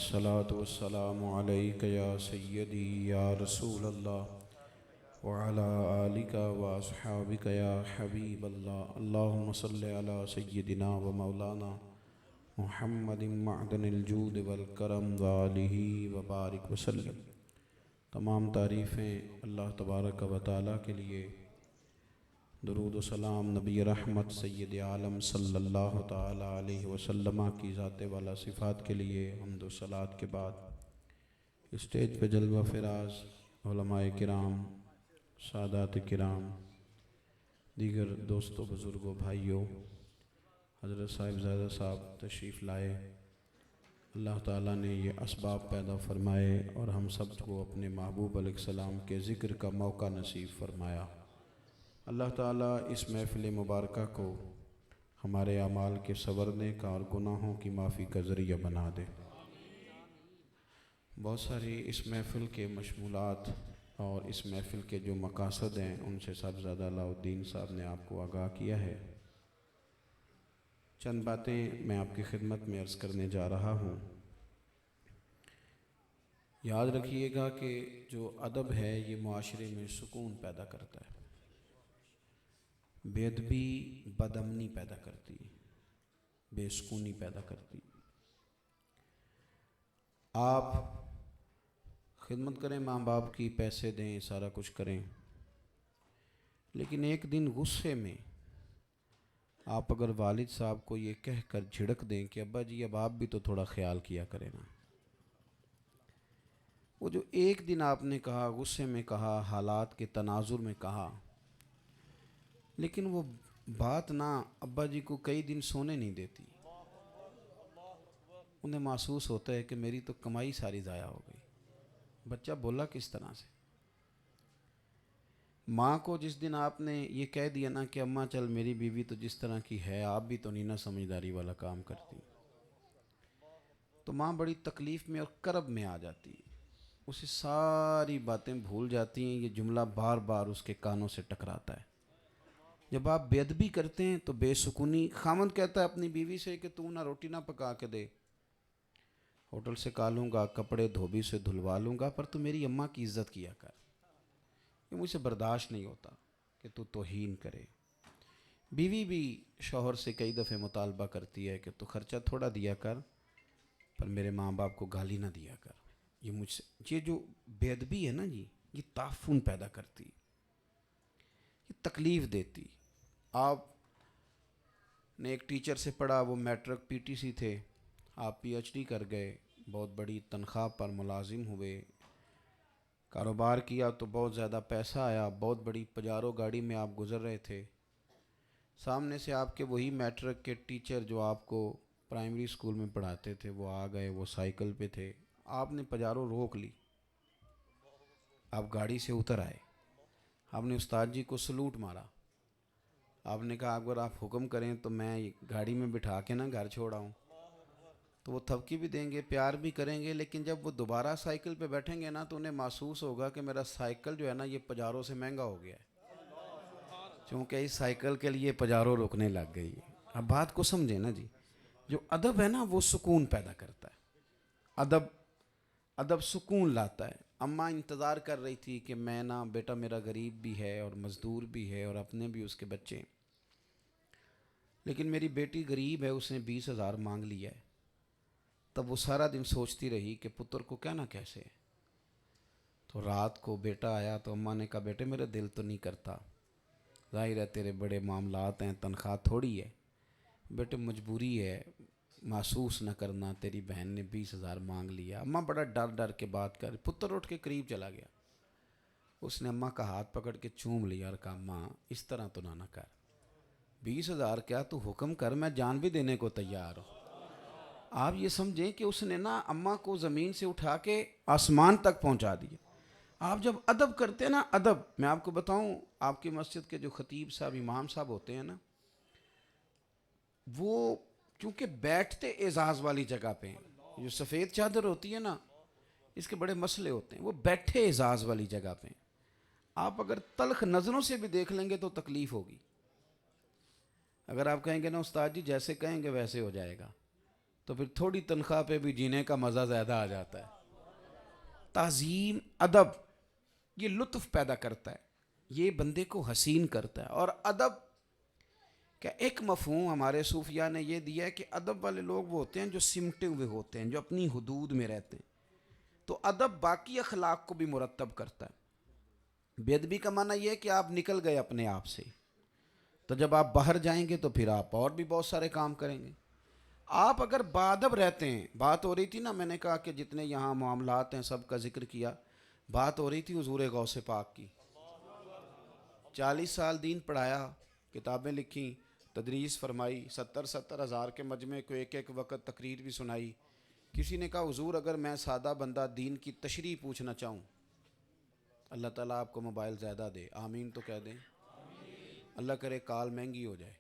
الصلاة والسلام عليك يا سيدي يا رسول الله وعلى آلك وأصحابك يا حبيب الله اللهم صل على سيدنا ومولانا محمد معدن الجود والکرم وآلہ وبارک وسلم۔ تمام تعریفیں اللہ تبارک و تعالیٰ کے لیے، درود و سلام نبی رحمت سید عالم صلی اللہ تعالیٰ علیہ وسلم کی ذات والا صفات کے لیے حمد و صلات کے بعد اسٹیج پہ جلوہ فراز علماء کرام، سادات کرام، دیگر دوستوں، بزرگوں، بھائیوں، حضرت صاحبزادہ صاحب تشریف لائے۔ اللہ تعالیٰ نے یہ اسباب پیدا فرمائے اور ہم سب کو اپنے محبوب علیہ السلام کے ذکر کا موقع نصیب فرمایا۔ اللہ تعالیٰ اس محفل مبارکہ کو ہمارے اعمال کے سنورنے کا اور گناہوں کی معافی کا ذریعہ بنا دے۔ بہت ساری اس محفل کے مشمولات اور اس محفل کے جو مقاصد ہیں ان سے صاحبزادہ علاء الدین صاحب نے آپ کو آگاہ کیا ہے۔ چند باتیں میں آپ کی خدمت میں عرض کرنے جا رہا ہوں۔ یاد رکھیے گا کہ جو ادب ہے یہ معاشرے میں سکون پیدا کرتا ہے، بے ادبی بد امنی پیدا کرتی، بے سکونی پیدا کرتی۔ آپ خدمت کریں، ماں باپ کی، پیسے دیں، سارا کچھ کریں، لیکن ایک دن غصے میں آپ اگر والد صاحب کو یہ کہہ کر جھڑک دیں کہ ابا جی اب آپ بھی تو تھوڑا خیال کیا کریں نا، وہ جو ایک دن آپ نے کہا، غصے میں کہا، حالات کے تناظر میں کہا، لیکن وہ بات نہ ابا جی کو کئی دن سونے نہیں دیتی۔ انہیں محسوس ہوتا ہے کہ میری تو کمائی ساری ضائع ہو گئی۔ بچہ بولا کس طرح سے؟ ماں کو جس دن آپ نے یہ کہہ دیا نا کہ اماں چل میری بیوی تو جس طرح کی ہے آپ بھی تو نہیں نا سمجھداری والا کام کرتی، تو ماں بڑی تکلیف میں اور کرب میں آ جاتی، اسے ساری باتیں بھول جاتی ہیں۔ یہ جملہ بار بار اس کے کانوں سے ٹکراتا ہے۔ جب آپ بے ادبی کرتے ہیں تو بے سکونی، خامند کہتا ہے اپنی بیوی سے کہ تو نہ روٹی نہ پکا کے دے، ہوٹل سے کھا لوں گا، کپڑے دھوبی سے دھلوا لوں گا، پر تو میری اماں کی عزت کیا کر۔ یہ مجھ سے برداشت نہیں ہوتا کہ تو توہین کرے۔ بیوی بھی شوہر سے کئی دفعے مطالبہ کرتی ہے کہ تو خرچہ تھوڑا دیا کر، پر میرے ماں باپ کو گالی نہ دیا کر۔ یہ مجھ سے، یہ جو بے ادبی ہے نا جی، یہ تعفن پیدا کرتی، یہ تکلیف دیتی۔ آپ نے ایک ٹیچر سے پڑھا، وہ میٹرک پی ٹی سی تھے، آپ پی ایچ ڈی کر گئے، بہت بڑی تنخواہ پر ملازم ہوئے، کاروبار کیا تو بہت زیادہ پیسہ آیا، بہت بڑی پجارو گاڑی میں آپ گزر رہے تھے، سامنے سے آپ کے وہی میٹرک کے ٹیچر جو آپ کو پرائمری اسکول میں پڑھاتے تھے وہ آ گئے، وہ سائیکل پہ تھے، آپ نے پجارو روک لی، آپ گاڑی سے اتر آئے، آپ نے استاد جی کو سلوٹ مارا، آپ نے کہا اگر آپ حکم کریں تو میں گاڑی میں بٹھا کے نہ گھر چھوڑ آؤں، تو وہ تھپکی بھی دیں گے، پیار بھی کریں گے، لیکن جب وہ دوبارہ سائیکل پہ بیٹھیں گے نا تو انہیں محسوس ہوگا کہ میرا سائیکل جو ہے نا یہ پجاروں سے مہنگا ہو گیا ہے، چونکہ اس سائیکل کے لیے پجاروں روکنے لگ گئی۔ اب بات کو سمجھیں نا جی، جو ادب ہے نا وہ سکون پیدا کرتا ہے، ادب سکون لاتا ہے۔ اماں انتظار کر رہی تھی کہ میں نا، بیٹا میرا غریب بھی ہے اور مزدور بھی ہے اور اپنے بھی اس کے بچے ہیں، لیکن میری بیٹی غریب ہے، اس نے 20,000 مانگ لیا ہے۔ تب وہ سارا دن سوچتی رہی کہ پتر کو کہنا کیسے۔ تو رات کو بیٹا آیا تو اماں نے کہا بیٹے میرا دل تو نہیں کرتا، ظاہر ہے تیرے بڑے معاملات ہیں، تنخواہ تھوڑی ہے، بیٹے مجبوری ہے، محسوس نہ کرنا، تیری بہن نے 20,000 مانگ لیا۔ اماں بڑا ڈر ڈر کے بات کر، پتر اٹھ کے قریب چلا گیا، اس نے اماں کا ہاتھ پکڑ کے چوم لیا اور کہا ماں اس طرح تو نہ کر، 20,000 کیا، تو حکم کر، میں جان بھی دینے کو تیار ہوں۔ آپ یہ سمجھیں کہ اس نے نا اماں کو زمین سے اٹھا کے آسمان تک پہنچا دیا۔ آپ جب ادب کرتے ہیں نا، ادب، میں آپ کو بتاؤں، آپ کی مسجد کے جو خطیب صاحب، امام صاحب ہوتے ہیں نا، وہ چونکہ بیٹھتے اعزاز والی جگہ پہ ہیں، جو سفید چادر ہوتی ہے نا اس کے بڑے مسئلے ہوتے ہیں، وہ بیٹھے اعزاز والی جگہ پہ ہیں۔ آپ اگر تلخ نظروں سے بھی دیکھ لیں گے تو تکلیف ہوگی، اگر آپ کہیں گے نا استاد جی جیسے کہیں گے ویسے ہو جائے گا، تو پھر تھوڑی تنخواہ پہ بھی جینے کا مزہ زیادہ آ جاتا ہے. تعظیم، ادب، یہ لطف پیدا کرتا ہے، یہ بندے کو حسین کرتا ہے. اور ادب کا ایک مفہوم ہمارے صوفیاء نے یہ دیا ہے کہ ادب والے لوگ وہ ہوتے ہیں جو سمٹے ہوئے ہوتے ہیں، جو اپنی حدود میں رہتے ہیں. تو ادب باقی اخلاق کو بھی مرتب کرتا ہے. بے ادبی کا معنی یہ ہے کہ آپ نکل گئے اپنے آپ سے، تو جب آپ باہر جائیں گے تو پھر آپ اور بھی بہت سارے کام کریں گے. آپ اگر باادب رہتے ہیں، بات ہو رہی تھی نا، میں نے کہا کہ جتنے یہاں معاملات ہیں سب کا ذکر کیا، بات ہو رہی تھی حضور غوث پاک کی. 40 سال دین پڑھایا، کتابیں لکھیں، تدریس فرمائی، 70 ہزار کے مجمع کو ایک ایک وقت تقریر بھی سنائی. کسی نے کہا حضور اگر میں سادہ بندہ دین کی تشریح پوچھنا چاہوں، اللہ تعالیٰ آپ کو موبائل زیادہ دے، آمین تو کہہ دیں. اللہ کرے کال مہنگی ہو جائے.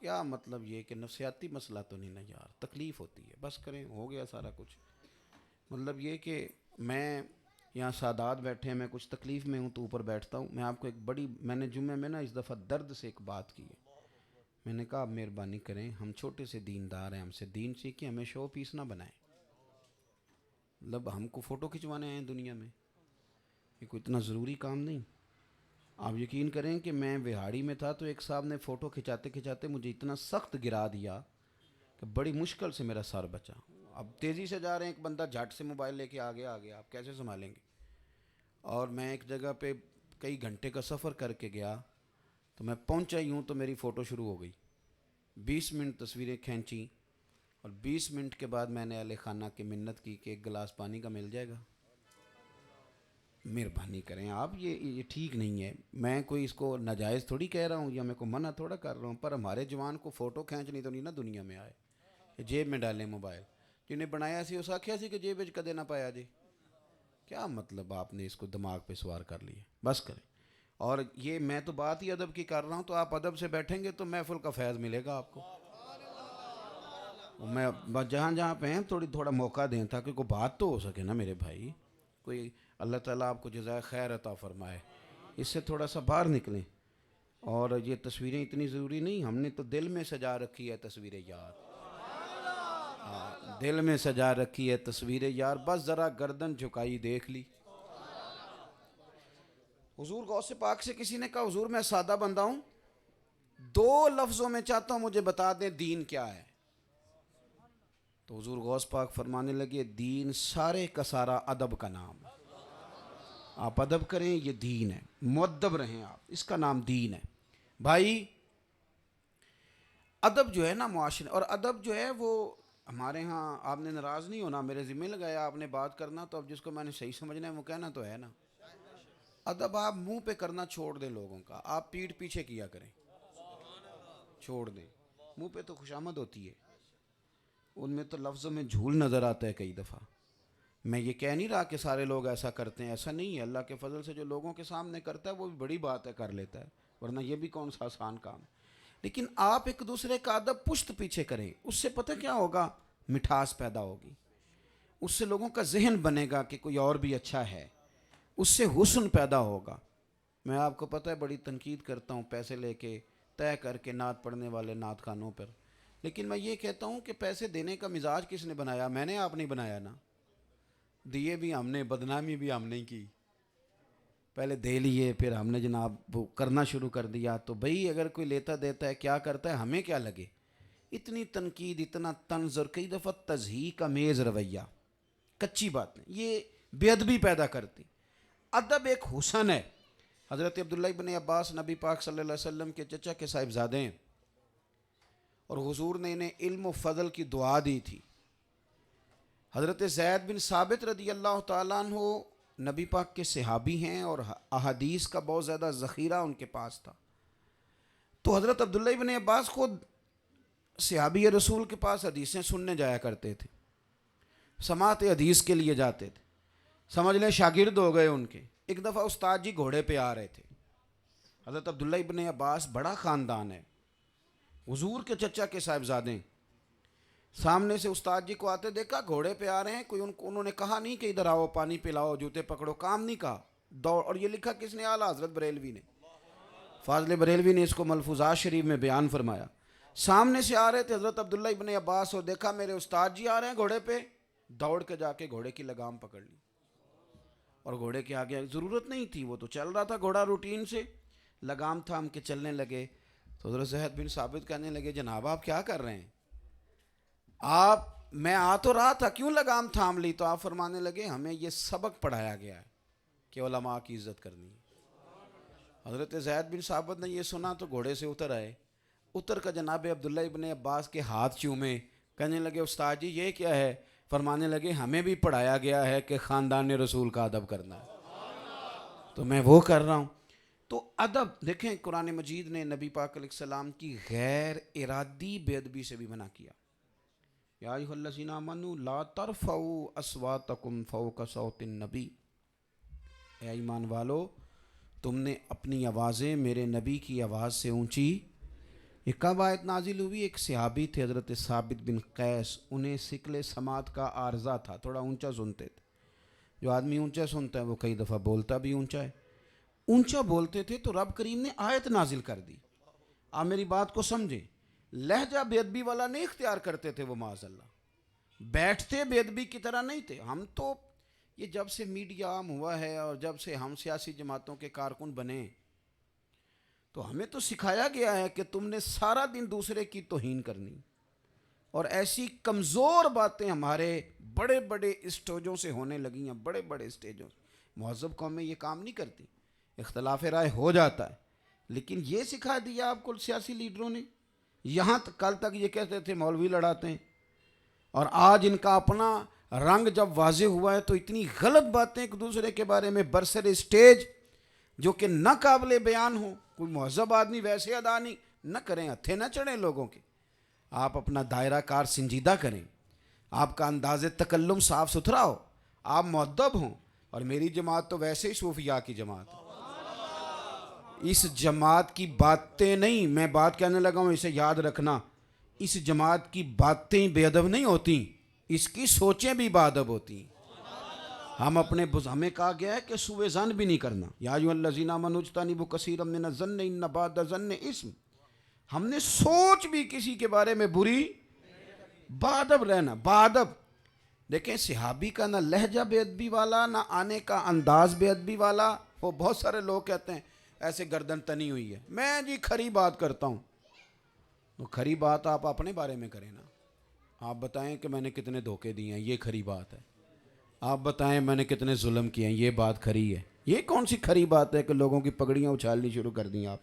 کیا مطلب یہ کہ نفسیاتی مسئلہ تو نہیں نا یار، تکلیف ہوتی ہے، بس کریں، ہو گیا سارا کچھ. مطلب یہ کہ میں یہاں سادات بیٹھے ہیں، میں کچھ تکلیف میں ہوں تو اوپر بیٹھتا ہوں. میں آپ کو ایک بڑی، میں نے جمعے میں نا اس دفعہ درد سے ایک بات کی ہے. میں نے کہا آپ مہربانی کریں، ہم چھوٹے سے دیندار ہیں، ہم سے دین سیکھیں، ہمیں شو پیس نہ بنائیں. مطلب ہم کو فوٹو کھنچوانے آئے ہیں دنیا میں، یہ کوئی اتنا ضروری کام نہیں. آپ یقین کریں کہ میں وہاڑی میں تھا تو ایک صاحب نے فوٹو کھنچاتے کھنچاتے مجھے اتنا سخت گرا دیا کہ بڑی مشکل سے میرا سر بچا. اب تیزی سے جا رہے ہیں، ایک بندہ جھٹ سے موبائل لے کے آگے آپ کیسے سنبھالیں گے؟ اور میں ایک جگہ پہ کئی گھنٹے کا سفر کر کے گیا، تو میں پہنچا ہی ہوں تو میری فوٹو شروع ہو گئی. 20 منٹ تصویریں کھینچیں، اور 20 منٹ کے بعد میں نے اہل خانہ کی منت کی کہ ایک گلاس پانی کا مل جائے گا. مہربانی کریں آپ، یہ ٹھیک نہیں ہے. میں کوئی اس کو ناجائز تھوڑی کہہ رہا ہوں یا میں کو منع تھوڑا کر رہا ہوں، پر ہمارے جوان کو فوٹو کھینچنی تو نہیں نا دنیا میں آئے کہ جیب میں ڈالیں موبائل. جنہیں بنایا سی اس آکھیا سی کہ جیب وچ کدے نہ پایا جی. کیا مطلب آپ نے اس کو دماغ پہ سوار کر لیا؟ بس کریں. اور یہ میں تو بات ہی ادب کی کر رہا ہوں، تو آپ ادب سے بیٹھیں گے تو محفل کا فیض ملے گا آپ کو. میں جہاں پہ ہیں تھوڑا موقع دیں تاکہ کوئی بات تو ہو سکے نا میرے بھائی. کوئی اللہ تعالیٰ آپ کو جزائے خیر عطا فرمائے. اس سے تھوڑا سا باہر نکلیں. اور یہ تصویریں اتنی ضروری نہیں، ہم نے تو دل میں سجا رکھی ہے تصویر یار. دل میں سجا رکھی ہے تصویر یار، بس ذرا گردن جھکائی دیکھ لی. حضور غوث پاک سے کسی نے کہا حضور میں سادہ بندہ ہوں، 2 لفظوں میں چاہتا ہوں مجھے بتا دیں دین کیا ہے. تو حضور غوث پاک فرمانے لگے دین سارے کا سارا ادب کا نام ہے. آپ ادب کریں، یہ دین ہے. مؤدب رہیں آپ، اس کا نام دین ہے. بھائی ادب جو ہے نا معاشرے، اور ادب جو ہے وہ ہمارے ہاں، آپ نے ناراض نہیں ہونا، میرے ذمہ لگایا آپ نے بات کرنا، تو اب جس کو میں نے صحیح سمجھنا ہے وہ کہنا تو ہے نا. ادب آپ منہ پہ کرنا چھوڑ دیں لوگوں کا، آپ پیٹھ پیچھے کیا کریں، چھوڑ دیں. منہ پہ تو خوشامد ہوتی ہے، ان میں تو لفظوں میں جھول نظر آتا ہے کئی دفعہ. میں یہ کہہ نہیں رہا کہ سارے لوگ ایسا کرتے ہیں، ایسا نہیں ہے. اللہ کے فضل سے جو لوگوں کے سامنے کرتا ہے وہ بھی بڑی بات ہے، کر لیتا ہے، ورنہ یہ بھی کون سا آسان کام ہے. لیکن آپ ایک دوسرے کا ادب پشت پیچھے کریں، اس سے پتہ کیا ہوگا؟ مٹھاس پیدا ہوگی، اس سے لوگوں کا ذہن بنے گا کہ کوئی اور بھی اچھا ہے، اس سے حسن پیدا ہوگا. میں آپ کو پتہ ہے بڑی تنقید کرتا ہوں پیسے لے کے طے کر کے نعت پڑھنے والے نعت خانوں پر، لیکن میں یہ کہتا ہوں کہ پیسے دینے کا مزاج کس نے بنایا؟ میں نے، آپ نہیں بنایا نا. دیے بھی ہم نے، بدنامی بھی ہم نے کی. پہلے دے لیے، پھر ہم نے جناب وہ کرنا شروع کر دیا. تو بھئی اگر کوئی لیتا دیتا ہے، کیا کرتا ہے، ہمیں کیا لگے. اتنی تنقید، اتنا طنز، اور کئی دفعہ تضحیک امیز رویہ، کچی باتیں، یہ بے ادبی پیدا کرتی. ادب ایک حسن ہے. حضرت عبداللہ ابن عباس نبی پاک صلی اللہ علیہ وسلم کے چچا کے صاحبزادے ہیں، اور حضور نے انہیں علم و فضل کی دعا دی تھی. حضرت زید بن ثابت رضی اللہ تعالیٰ عنہ نبی پاک کے صحابی ہیں، اور احادیث کا بہت زیادہ ذخیرہ ان کے پاس تھا. تو حضرت عبداللہ ابن عباس خود صحابی رسول کے پاس حدیثیں سننے جایا کرتے تھے، سماعت حدیث کے لیے جاتے تھے. سمجھ لیں شاگرد ہو گئے ان کے. ایک دفعہ استاد جی گھوڑے پہ آ رہے تھے. حضرت عبداللہ ابن عباس بڑا خاندان ہے، حضور کے چچا کے صاحبزادے. سامنے سے استاد جی کو آتے دیکھا، گھوڑے پہ آ رہے ہیں. کوئی انہوں نے کہا نہیں کہ ادھر آؤ پانی پلاؤ جوتے پکڑو، کام نہیں کہا، دوڑ. اور یہ لکھا کس نے؟ اعلیٰ حضرت بریلوی نے. فاضل بریلوی نے اس کو ملفوظات شریف میں بیان فرمایا. سامنے سے آ رہے تھے حضرت عبداللہ ابن عباس، اور دیکھا میرے استاد جی آ رہے ہیں گھوڑے پہ، دوڑ کے جا کے گھوڑے کی لگام پکڑ لی اور گھوڑے کے آگے، ضرورت نہیں تھی، وہ تو چل رہا تھا گھوڑا روٹین سے، لگام تھام کے چلنے لگے. تو حضرت زید بن ثابت کہنے لگے جناب آپ کیا کر رہے ہیں؟ آپ، میں آ تو رہا تھا، کیوں لگام تھام لی؟ تو آپ فرمانے لگے ہمیں یہ سبق پڑھایا گیا ہے کہ علماء کی عزت کرنی ہے. حضرت زید بن ثابت نے یہ سنا تو گھوڑے سے اتر آئے، اتر کر جناب عبداللہ ابن عباس کے ہاتھ چومے، کہنے لگے استاد جی یہ کیا ہے؟ فرمانے لگے ہمیں بھی پڑھایا گیا ہے کہ خاندان رسول کا ادب کرنا ہے، تو میں وہ کر رہا ہوں. تو ادب دیکھیں، قرآن مجید نے نبی پاک علیہ السلام کی غیر ارادی بے ادبی سے بھی منع کیا. یا ایھا الذین آمنوا لا ترفعوا اصواتکم فوق صوت النبی، اے ایمان والو تم نے اپنی آوازیں میرے نبی کی آواز سے اونچی. یہ کب آیت نازل ہوئی؟ ایک صحابی تھے حضرت ثابت بن قیس، انہیں ثقل سماعت کا عارضہ تھا، تھوڑا اونچا سنتے تھے. جو آدمی اونچا سنتا ہے وہ کئی دفعہ بولتا بھی اونچا ہے. اونچا بولتے تھے تو رب کریم نے آیت نازل کر دی. آپ میری بات کو سمجھیں، لہجہ بے ادبی والا نہیں اختیار کرتے تھے وہ، معاذ اللہ بیٹھتے بے ادبی کی طرح نہیں تھے. ہم تو یہ جب سے میڈیا عام ہوا ہے اور جب سے ہم سیاسی جماعتوں کے کارکن بنے تو ہمیں تو سکھایا گیا ہے کہ تم نے سارا دن دوسرے کی توہین کرنی، اور ایسی کمزور باتیں ہمارے بڑے بڑے اسٹیجوں سے ہونے لگی ہیں، بڑے بڑے اسٹیجوں سے. مہذب قومیں یہ کام نہیں کرتی، اختلاف رائے ہو جاتا ہے، لیکن یہ سکھا دیا آپ کو سیاسی لیڈروں نے. یہاں کل تک یہ کہتے تھے مولوی لڑاتے ہیں، اور آج ان کا اپنا رنگ جب واضح ہوا ہے تو اتنی غلط باتیں ایک دوسرے کے بارے میں برسر اسٹیج جو کہ نہ قابل بیان ہو. کوئی مہذب آدمی ویسے ادا نہیں نہ کریں، ہتھے نہ چڑھیں لوگوں کے. آپ اپنا دائرہ کار سنجیدہ کریں، آپ کا انداز تکلم صاف ستھرا ہو، آپ مؤدب ہوں. اور میری جماعت تو ویسے ہی صوفیاء کی جماعت ہے. اس جماعت کی باتیں نہیں، میں بات کہنے لگا ہوں اسے یاد رکھنا، اس جماعت کی باتیں بے ادب نہیں ہوتی، اس کی سوچیں بھی با ادب ہوتی ہیں. ہم اپنے ہمیں کہا گیا ہے کہ سوء ظن بھی نہیں کرنا. یا ایھا الذین آمنوا اجتنبوا کثیرا من الظن ان بعض الظن اثم. ہم نے سوچ بھی کسی کے بارے میں بری، با ادب رہنا، با ادب. دیکھیں صحابی کا نہ لہجہ بے ادبی والا، نہ آنے کا انداز بے ادبی والا. وہ بہت سارے لوگ کہتے ہیں ایسے گردن تنی ہوئی ہے، میں جی کھری بات کرتا ہوں. وہ کھری بات آپ اپنے بارے میں کریں نا. آپ بتائیں کہ میں نے کتنے دھوکے دیے ہیں، یہ کھری بات ہے. آپ بتائیں میں نے کتنے ظلم کیے ہیں، یہ بات کھری ہے. یہ کون سی کھری بات ہے کہ لوگوں کی پگڑیاں اچھالنی شروع کر دیں آپ؟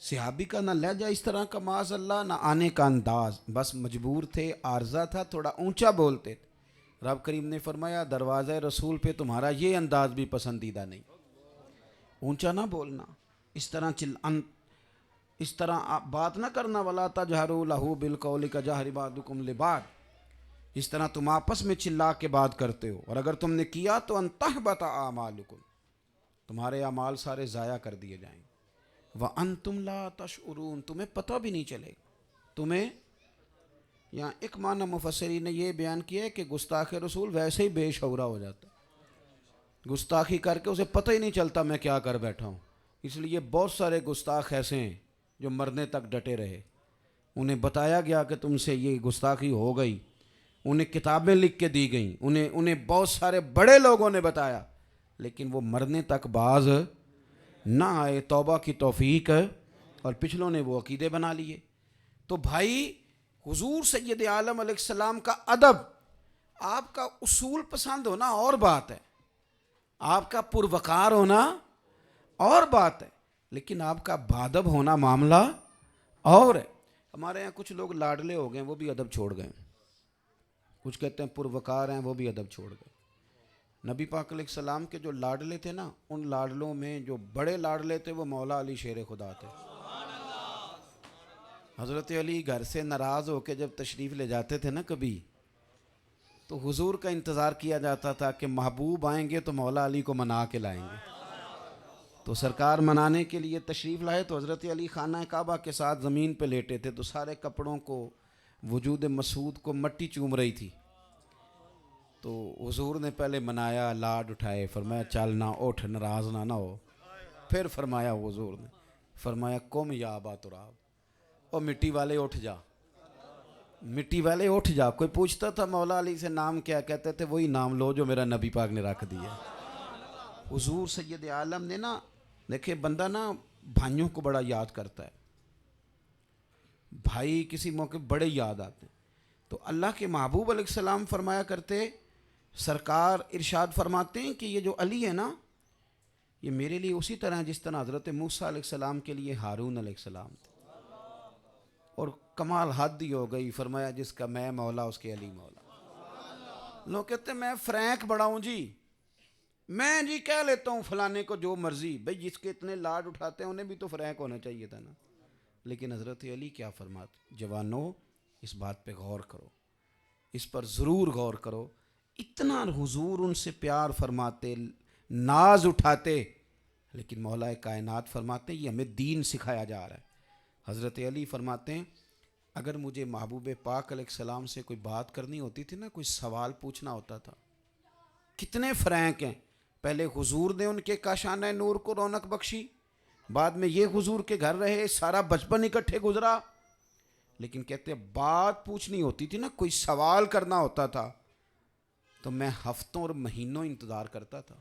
صحابی کا نہ لہجہ اس طرح کا معاذ اللہ، نہ آنے کا انداز، بس مجبور تھے، عارضہ تھا، تھوڑا اونچا بولتے تھے. رب کریم نے فرمایا دروازہ رسول پہ تمہارا یہ انداز بھی پسندیدہ نہیں، اونچا نہ بولنا، اس طرح اس طرح بات نہ کرنا. ولا تجہروا لہ بالقول کجہر بعضکم لبعض، اس طرح تم آپس میں چلا کے بات کرتے ہو، اور اگر تم نے کیا تو ان تحبط اعمالکم، تمہارے اعمال سارے ضائع کر دیے جائیں. وانتم لا تشعرون، تمہیں پتہ بھی نہیں چلے گا. تمہیں یہاں ایک معنی مفسرین نے یہ بیان کیا ہے کہ گستاخ رسول ویسے ہی بے شعورہ ہو جاتا ہے، گستاخی کر کے اسے پتہ ہی نہیں چلتا میں کیا کر بیٹھا ہوں. اس لیے بہت سارے گستاخ ایسے ہیں جو مرنے تک ڈٹے رہے، انہیں بتایا گیا کہ تم سے یہ گستاخی ہو گئی، انہیں کتابیں لکھ کے دی گئیں، انہیں بہت سارے بڑے لوگوں نے بتایا، لیکن وہ مرنے تک باز نہ آئے. توبہ کی توفیق، اور پچھلوں نے وہ عقیدے بنا لیے. تو بھائی حضور سید عالم علیہ السلام کا ادب، آپ کا اصول پسند ہونا اور بات ہے، آپ کا پروقار ہونا اور بات ہے، لیکن آپ کا بادب ہونا معاملہ اور ہے. ہمارے یہاں کچھ لوگ لاڈلے ہو گئے، وہ بھی ادب چھوڑ گئے. کچھ کہتے ہیں پروقار ہیں، وہ بھی ادب چھوڑ گئے. نبی پاک علیہ السلام کے جو لاڈلے تھے نا، ان لاڈلوں میں جو بڑے لاڈلے تھے وہ مولا علی شیر خدا تھے. حضرت علی گھر سے ناراض ہو کے جب تشریف لے جاتے تھے نا کبھی، تو حضور کا انتظار کیا جاتا تھا کہ محبوب آئیں گے تو مولا علی کو منا کے لائیں گے. تو سرکار منانے کے لیے تشریف لائے تو حضرت علی خانہ کعبہ کے ساتھ زمین پہ لیٹے تھے، تو سارے کپڑوں کو، وجود مسعود کو مٹی چوم رہی تھی. تو حضور نے پہلے منایا، لاڈ اٹھائے، فرمایا چل نہ اٹھ، ناراض نہ ہو. پھر فرمایا حضور نے فرمایا قم یا ابا تراب، اور مٹی والے اٹھ جا، مٹی والے اٹھ جا. کوئی پوچھتا تھا مولا علی سے نام کیا، کہتے تھے وہی نام لو جو میرا نبی پاک نے رکھ دیا. حضور سید عالم نے نا، دیکھے بندہ نا بھائیوں کو بڑا یاد کرتا ہے، بھائی کسی موقع بڑے یاد آتے ہیں. تو اللہ کے محبوب علیہ السلام فرمایا کرتے، سرکار ارشاد فرماتے ہیں کہ یہ جو علی ہے نا، یہ میرے لیے اسی طرح جس طرح حضرت موسیٰ علیہ السلام کے لیے ہارون علیہ السلام تھے. اور کمال حد ہی ہو گئی، فرمایا جس کا میں مولا اس کے علی مولا. لوگ کہتے ہیں میں فرینک بڑا ہوں جی، میں جی کہہ لیتا ہوں فلانے کو جو مرضی. بھئی جس کے اتنے لاڈ اٹھاتے ہیں انہیں بھی تو فرینک ہونا چاہیے تھا نا. لیکن حضرت علی کیا فرماتے، جوانو اس بات پہ غور کرو، اس پر ضرور غور کرو. اتنا حضور ان سے پیار فرماتے، ناز اٹھاتے، لیکن مولا کائنات فرماتے ہیں یہ ہمیں دین سکھایا جا رہا ہے. حضرت علی فرماتے ہیں اگر مجھے محبوب پاک علیہ السلام سے کوئی بات کرنی ہوتی تھی نا، کوئی سوال پوچھنا ہوتا تھا. کتنے فرینک ہیں. پہلے حضور نے ان کے کاشانہ نور کو رونق بخشی، بعد میں یہ حضور کے گھر رہے، سارا بچپن اکٹھے گزرا. لیکن کہتے ہیں بات پوچھنی ہوتی تھی نا، کوئی سوال کرنا ہوتا تھا تو میں ہفتوں اور مہینوں انتظار کرتا تھا.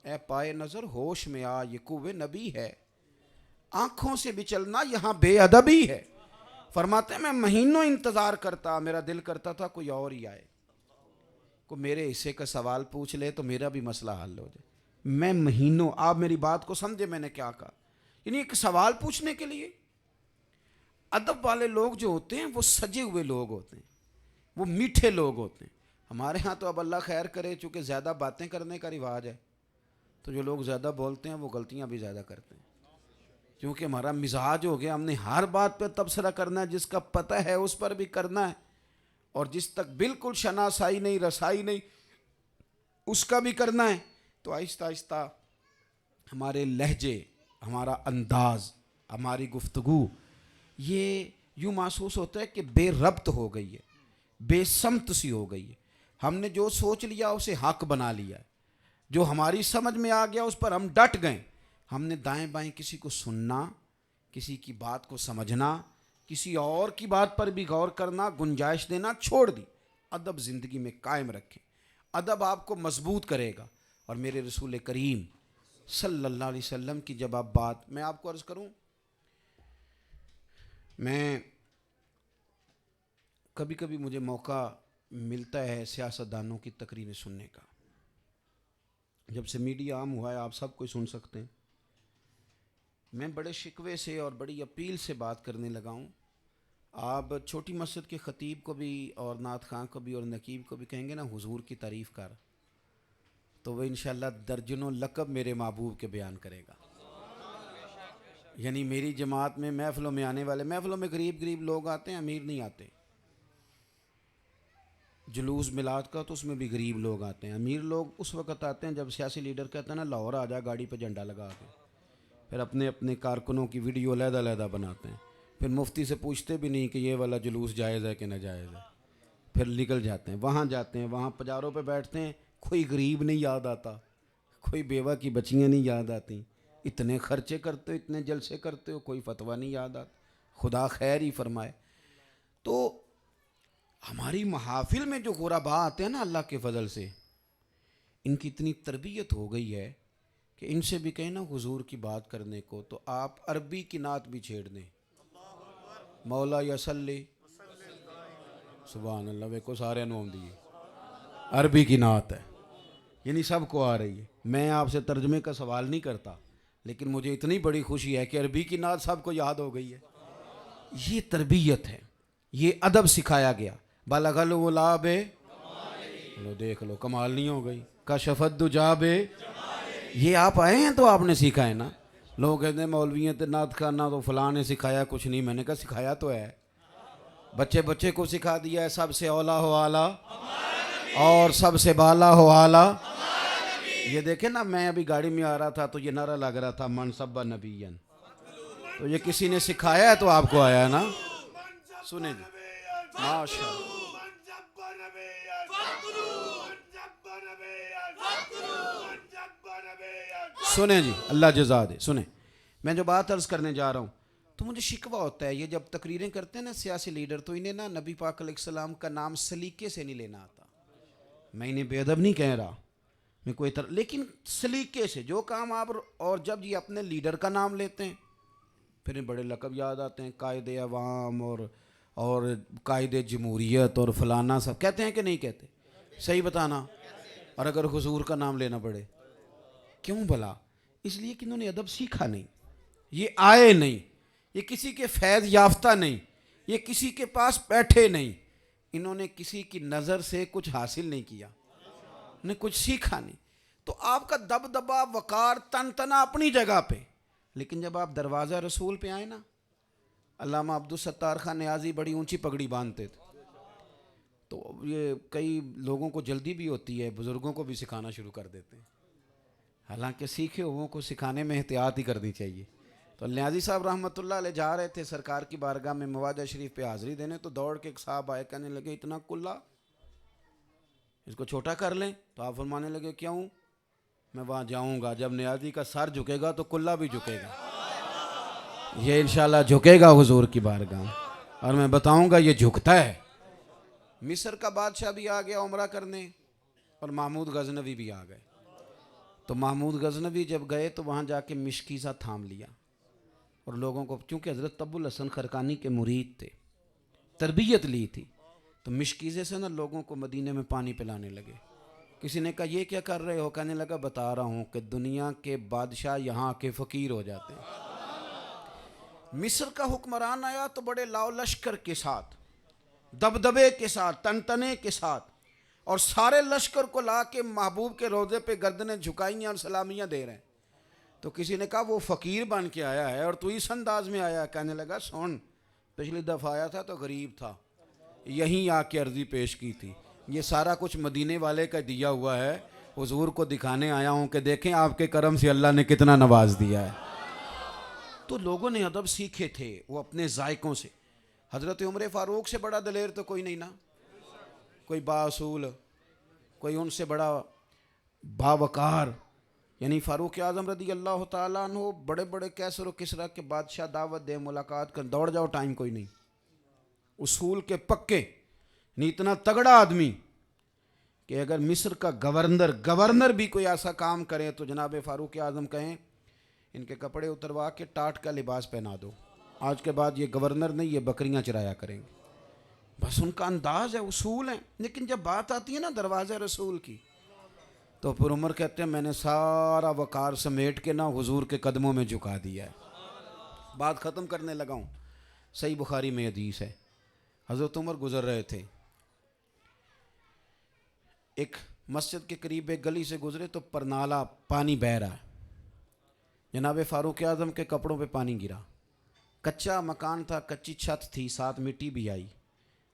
اے پائے نظر ہوش میں آ، یہ کوہ نبی ہے، آنکھوں سے بھی چلنا یہاں بے ادبی ہے. فرماتے ہیں میں مہینوں انتظار کرتا، میرا دل کرتا تھا کوئی اور ہی آئے، کو میرے حصے کا سوال پوچھ لے تو میرا بھی مسئلہ حل ہو جائے. میں مہینوں، آپ میری بات کو سمجھے میں نے کیا کہا، یعنی ایک سوال پوچھنے کے لیے. ادب والے لوگ جو ہوتے ہیں وہ سجے ہوئے لوگ ہوتے ہیں، وہ میٹھے لوگ ہوتے ہیں. ہمارے ہاں تو اب اللہ خیر کرے چونکہ زیادہ باتیں کرنے کا رواج ہے، تو جو لوگ زیادہ بولتے ہیں وہ غلطیاں بھی زیادہ کرتے ہیں. کیونکہ ہمارا مزاج ہو گیا، ہم نے ہر بات پہ تبصرہ کرنا ہے، جس کا پتہ ہے اس پر بھی کرنا ہے، اور جس تک بالکل شناسائی نہیں، رسائی نہیں، اس کا بھی کرنا ہے. تو آہستہ آہستہ ہمارے لہجے، ہمارا انداز، ہماری گفتگو یہ یوں محسوس ہوتا ہے کہ بے ربط ہو گئی ہے، بے سمت سی ہو گئی ہے. ہم نے جو سوچ لیا اسے حق بنا لیا ہے، جو ہماری سمجھ میں آ گیا اس پر ہم ڈٹ گئے. ہم نے دائیں بائیں کسی کو سننا، کسی کی بات کو سمجھنا، کسی اور کی بات پر بھی غور کرنا، گنجائش دینا چھوڑ دی. ادب زندگی میں قائم رکھیں، ادب آپ کو مضبوط کرے گا. اور میرے رسول کریم صلی اللہ علیہ وسلم کی جب آپ بات، میں آپ کو عرض کروں، میں کبھی کبھی مجھے موقع ملتا ہے سیاستدانوں کی تقریریں سننے کا. جب سے میڈیا عام ہوا ہے آپ سب کوئی سن سکتے ہیں. میں بڑے شکوے سے اور بڑی اپیل سے بات کرنے لگا ہوں. آپ چھوٹی مسجد کے خطیب کو بھی اور نعت خواں کو بھی اور نقیب کو بھی کہیں گے نا حضور کی تعریف کر، تو وہ انشاءاللہ درجنوں لقب میرے محبوب کے بیان کرے گا. یعنی میری جماعت میں محفلوں میں آنے والے، محفلوں میں غریب غریب لوگ آتے ہیں، امیر نہیں آتے. جلوس میلاد کا تو اس میں بھی غریب لوگ آتے ہیں. امیر لوگ اس وقت آتے ہیں جب سیاسی لیڈر کہتا ہے نا لاہور آ جا گاڑی پہ جھنڈا لگا کے، پھر اپنے اپنے کارکنوں کی ویڈیو علیحدہ علیحدہ بناتے ہیں. پھر مفتی سے پوچھتے بھی نہیں کہ یہ والا جلوس جائز ہے کہ ناجائز ہے، پھر نکل جاتے ہیں. وہاں جاتے ہیں، وہاں پجاروں پہ بیٹھتے ہیں، کوئی غریب نہیں یاد آتا، کوئی بیوہ کی بچیاں نہیں یاد آتی. اتنے خرچے کرتے ہو، اتنے جلسے کرتے ہو، کوئی فتویٰ نہیں یاد آتا. خدا خیر ہی فرمائے. تو ہماری محافل میں جو غرباء آتے ہیں نا اللہ کے فضل سے، ان کی اتنی تربیت ہو گئی ہے کہ ان سے بھی کہیں نا حضور کی بات کرنے کو تو آپ عربی کی نعت بھی چھیڑ دیں. مولا یا صلی، سبحان اللہ، ویکو سارے نوم دیے عربی کی نعت ہے، یعنی سب کو آ رہی ہے. میں آپ سے ترجمے کا سوال نہیں کرتا، لیکن مجھے اتنی بڑی خوشی ہے کہ عربی کی نعت سب کو یاد ہو گئی ہے. یہ تربیت ہے، یہ ادب سکھایا گیا. بالغ الغلاب، لو دیکھ لو کمال نہیں ہو گئی. کشف الدجاب، یہ آپ آئے ہیں تو آپ نے سیکھا ہے نا. لوگ کہتے ہیں مولویوں تے نعت کرنا تو فلاں نے سکھایا. کچھ نہیں، میں نے کہا سکھایا تو ہے، بچے بچے کو سکھا دیا ہے. سب سے اولا ہو اعلیٰ اور سب سے بالا ہو اعلیٰ. یہ دیکھیں نا، میں ابھی گاڑی میں آ رہا تھا تو یہ نعرہ لگ رہا تھا من سب نبیًا، تو یہ کسی نے سکھایا ہے تو آپ کو آیا ہے نا. سنیں جی، ماشاء اللہ. سنیں جی، اللہ جزا دے. سنیں، میں جو بات عرض کرنے جا رہا ہوں، تو مجھے شکوہ ہوتا ہے یہ جب تقریریں کرتے ہیں نا سیاسی لیڈر، تو انہیں نا نبی پاک علیہ السلام کا نام سلیقے سے نہیں لینا آتا. میں انہیں بے ادب نہیں کہہ رہا، میں کوئی لیکن سلیقے سے جو کام آپ، اور جب یہ اپنے لیڈر کا نام لیتے ہیں پھر انہیں بڑے لقب یاد آتے ہیں، قائد عوام اور قائد جمہوریت اور فلانا، سب کہتے ہیں کہ نہیں کہتے؟ صحیح بتانا. اور اگر حضور کا نام لینا پڑے کیوں بھلا؟ اس لیے کہ انہوں نے ادب سیکھا نہیں، یہ آئے نہیں، یہ کسی کے فیض یافتہ نہیں، یہ کسی کے پاس بیٹھے نہیں، انہوں نے کسی کی نظر سے کچھ حاصل نہیں کیا، انہوں نے کچھ سیکھا نہیں. تو آپ کا دبدبا، وقار، تن تنا اپنی جگہ پہ، لیکن جب آپ دروازہ رسول پہ آئے نا، علامہ عبدالستار خان نیازی بڑی اونچی پگڑی باندھتے تھے. تو یہ کئی لوگوں کو جلدی بھی ہوتی ہے، بزرگوں کو بھی سکھانا شروع کر دیتے ہیں، حالانکہ سیکھے ہوئوں کو سکھانے میں احتیاط ہی کرنی چاہیے. تو نیازی صاحب رحمۃ اللہ علیہ جا رہے تھے سرکار کی بارگاہ میں مواجہ شریف پہ حاضری دینے، تو دوڑ کے ایک صاحب آئے، کہنے لگے اتنا کلا، اس کو چھوٹا کر لیں. تو آپ فرمانے لگے کیوں؟ میں وہاں جاؤں گا، جب نیازی کا سر جھکے گا تو کلا بھی جھکے گا، یہ انشاءاللہ جھکے گا حضور کی بارگاہ، اور میں بتاؤں گا یہ جھکتا ہے. مصر کا بادشاہ بھی آ گیا عمرہ کرنے، اور محمود غزنوی بھی آ گئے. تو محمود غزنوی جب گئے تو وہاں جا کے مشکیزہ تھام لیا، اور لوگوں کو، چونکہ حضرت ابو الحسن خرقانی کے مرید تھے، تربیت لی تھی، تو مشکیزے سے نا لوگوں کو مدینے میں پانی پلانے لگے. کسی نے کہا یہ کیا کر رہے ہو؟ کہنے لگا بتا رہا ہوں کہ دنیا کے بادشاہ یہاں کے فقیر ہو جاتے ہیں. مصر کا حکمران آیا تو بڑے لاؤ لشکر کے ساتھ، دبدبے کے ساتھ، تنتنے کے ساتھ، اور سارے لشکر کو لا کے محبوب کے روضے پہ گردنیں جھکائی ہیں اور سلامیاں دے رہے ہیں. تو کسی نے کہا وہ فقیر بن کے آیا ہے اور تو اس انداز میں آیا ہے. کہنے لگا سن، پچھلی دفعہ آیا تھا تو غریب تھا، یہیں آ کے عرضی پیش کی تھی، یہ سارا کچھ مدینے والے کا دیا ہوا ہے، حضور کو دکھانے آیا ہوں کہ دیکھیں آپ کے کرم سے اللہ نے کتنا نواز دیا ہے. تو لوگوں نے ادب سیکھے تھے وہ اپنے ذائقوں سے. حضرت عمر فاروق سے بڑا دلیر تو کوئی نہیں نا، کوئی بااصول، کوئی ان سے بڑا باوقار. یعنی فاروق اعظم رضی اللہ تعالیٰ عنہ بڑے بڑے کیسر و کسریٰ کے بادشاہ دعوت دے، ملاقات کر، دوڑ جاؤ، ٹائم کوئی نہیں. اصول کے پکے، یعنی اتنا تگڑا آدمی کہ اگر مصر کا گورنر بھی کوئی ایسا کام کرے تو جناب فاروق اعظم کہیں ان کے کپڑے اتروا کے ٹاٹ کا لباس پہنا دو، آج کے بعد یہ گورنر نہیں، یہ بکریاں چرایا کریں گے. بس ان کا انداز ہے، اصول ہیں. لیکن جب بات آتی ہے نا دروازہ رسول کی، تو پھر عمر کہتے ہیں میں نے سارا وقار سمیٹ کے نا حضور کے قدموں میں جھکا دیا ہے. بات ختم کرنے لگا ہوں. صحیح بخاری میں حدیث ہے، حضرت عمر گزر رہے تھے، ایک مسجد کے قریب ایک گلی سے گزرے تو پرنالہ پانی بہہ رہا ہے. جناب فاروق اعظم کے کپڑوں پہ پانی گرا. کچا مکان تھا، کچی چھت تھی، ساتھ مٹی بھی آئی.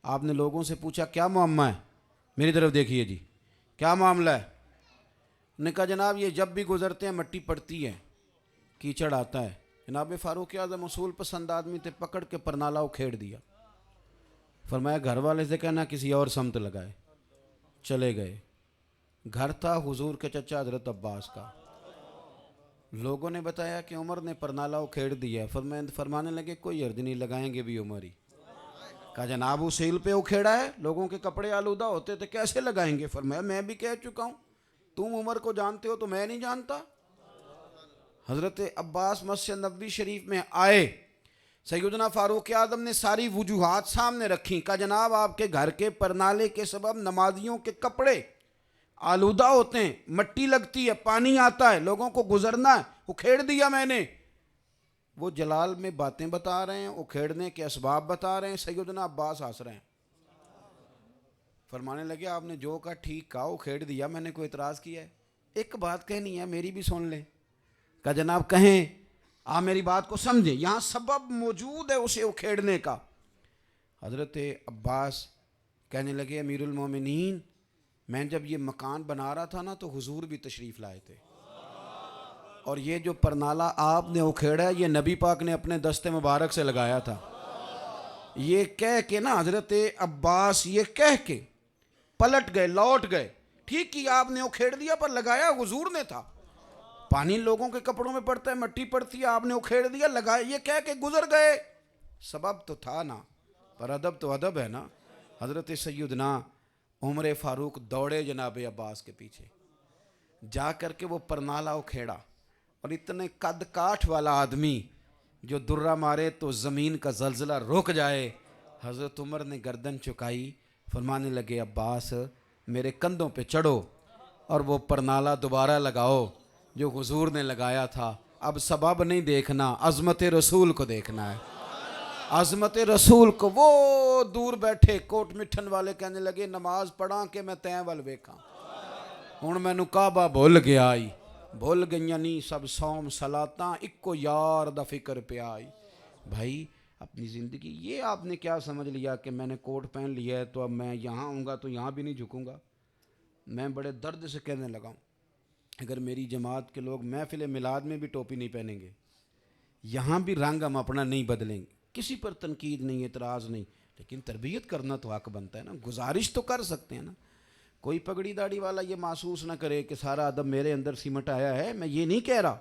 آپ نے لوگوں سے پوچھا کیا معاملہ ہے؟ میری طرف دیکھیے جی، کیا معاملہ ہے؟ نے کہا جناب یہ جب بھی گزرتے ہیں مٹی پڑتی ہے، کیچڑ آتا ہے. جناب فاروق اعظم اصول پسند آدمی تھے، پکڑ کے پرنالہ اکھیڑ دیا. فرمایا گھر والے سے کہنا کسی اور سمت لگائے. چلے گئے. گھر تھا حضور کے چچا حضرت عباس کا. لوگوں نے بتایا کہ عمر نے پرنالہ اکھیڑ دیا. فرمانے لگے کوئی عرض نہیں، لگائیں گے بھی عمر ہی. کہا جناب اصول پہ اکھیڑا ہے، لوگوں کے کپڑے آلودہ ہوتے تھے، کیسے لگائیں گے؟ فرمایا میں بھی کہہ چکا ہوں، تم عمر کو جانتے ہو تو میں نہیں جانتا. حضرت عباس مسجد نبوی شریف میں آئے، سیدنا فاروق اعظم نے ساری وجوہات سامنے رکھیں. کہا جناب آپ کے گھر کے پرنالے کے سبب نمازیوں کے کپڑے آلودہ ہوتے ہیں، مٹی لگتی ہے، پانی آتا ہے، لوگوں کو گزرنا ہے، اکھیڑ دیا میں نے. وہ جلال میں باتیں بتا رہے ہیں، اکھیڑنے کے اسباب بتا رہے ہیں، سیدنا عباس ہنس رہے ہیں. فرمانے لگے آپ نے جو کہا ٹھیک کہا، اکھیڑ دیا، میں نے کوئی اعتراض کیا ہے؟ ایک بات کہنی ہے، میری بھی سن لیں. کہا جناب کہیں، آپ میری بات کو سمجھیں، یہاں سبب موجود ہے اسے اکھیڑنے کا. حضرت عباس کہنے لگے امیر المومنین، میں جب یہ مکان بنا رہا تھا نا تو حضور بھی تشریف لائے تھے، اور یہ جو پرنالہ آپ نے اکھیڑا ہے یہ نبی پاک نے اپنے دست مبارک سے لگایا تھا. یہ کہہ کے نا حضرت عباس یہ کہہ کے پلٹ گئے، لوٹ گئے. ٹھیک کیا آپ نے اکھیڑ دیا، پر لگایا حضور نے تھا. پانی لوگوں کے کپڑوں میں پڑتا ہے، مٹی پڑتی ہے، آپ نے اکھیڑ دیا، لگائے، یہ کہہ کے گزر گئے. سبب تو تھا نا، پر ادب تو ادب ہے نا. حضرت سیدنا عمر فاروق دوڑے جناب عباس کے پیچھے، جا کر کے وہ پرنالہ اکھیڑا، اور اتنے قد کاٹھ والا آدمی جو درہ مارے تو زمین کا زلزلہ رک جائے. حضرت عمر نے گردن چکائی، فرمانے لگے عباس میرے کندھوں پہ چڑھو اور وہ پرنالہ دوبارہ لگاؤ جو حضور نے لگایا تھا. اب سبب نہیں دیکھنا، عظمت رسول کو دیکھنا ہے، عظمت رسول کو. وہ دور بیٹھے کوٹ مٹھن والے کہنے لگے نماز پڑھاں کہ میں تین ول ویکھاں، ہن مینوں کعبہ بھول گیا آئی، بھول گئیاں نہیں سب سوم صلاتاں، اکو یار دا فکر پہ آئی. بھائی اپنی زندگی یہ آپ نے کیا سمجھ لیا کہ میں نے کوٹ پہن لیا ہے تو اب میں یہاں آؤں گا تو یہاں بھی نہیں جھکوں گا. میں بڑے درد سے کہنے لگا ہوں، اگر میری جماعت کے لوگ محفل میلاد میں بھی ٹوپی نہیں پہنیں گے، یہاں بھی رنگ ہم اپنا نہیں بدلیں گے، کسی پر تنقید نہیں، اعتراض نہیں، لیکن تربیت کرنا تو حق بنتا ہے نا، گزارش تو کر سکتے ہیں نا. کوئی پگڑی داڑھی والا یہ محسوس نہ کرے کہ سارا ادب میرے اندر سمٹ آیا ہے. میں یہ نہیں کہہ رہا،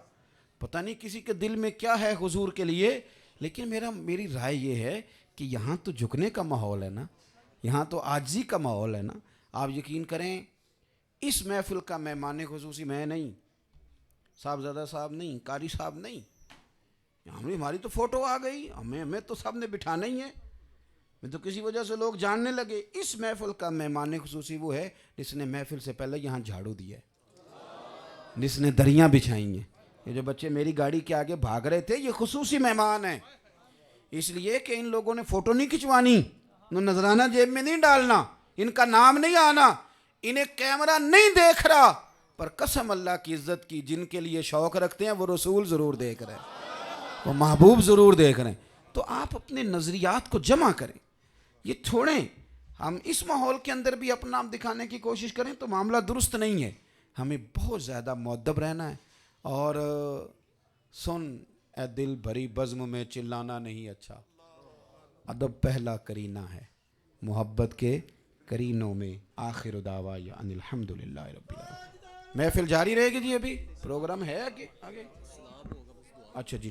پتہ نہیں کسی کے دل میں کیا ہے حضور کے لیے، لیکن میری رائے یہ ہے کہ یہاں تو جھکنے کا ماحول ہے نا، یہاں تو عاجزی کا ماحول ہے نا. آپ یقین کریں اس محفل کا مہمان خصوصی میں نہیں، صاحبزادہ صاحب نہیں، قاری صاحب نہیں، ہماری تو فوٹو آ گئی، ہمیں تو سب نے بٹھانا ہی ہے. میں تو کسی وجہ سے لوگ جاننے لگے اس محفل کا مہمان خصوصی وہ ہے جس نے محفل سے پہلے یہاں جھاڑو دیا ہے، جس نے دریاں بچھائی ہیں. یہ جو بچے میری گاڑی کے آگے بھاگ رہے تھے یہ خصوصی مہمان ہیں، اس لیے کہ ان لوگوں نے فوٹو نہیں کھنچوانی، نذرانہ جیب میں نہیں ڈالنا، ان کا نام نہیں آنا، انہیں کیمرہ نہیں دیکھ رہا، پر قسم اللہ کی عزت کی جن کے لیے شوق رکھتے ہیں وہ رسول ضرور دیکھ رہے ہیں، وہ محبوب ضرور دیکھ رہے ہیں. تو آپ اپنے نظریات کو جمع کریں، یہ چھوڑیں. ہم اس ماحول کے اندر بھی اپنا نام دکھانے کی کوشش کریں تو معاملہ درست نہیں ہے. ہمیں بہت زیادہ مؤدب رہنا ہے. اور سن اے دل بھری بزم میں چلانا نہیں اچھا، ادب پہلا کرینہ ہے، محبت کے کرینوں میں آخر دعوایا ان الحمدللہ رب العالمین. محفل جاری رہے گی جی، ابھی پروگرام ہے آگے. اچھا جی.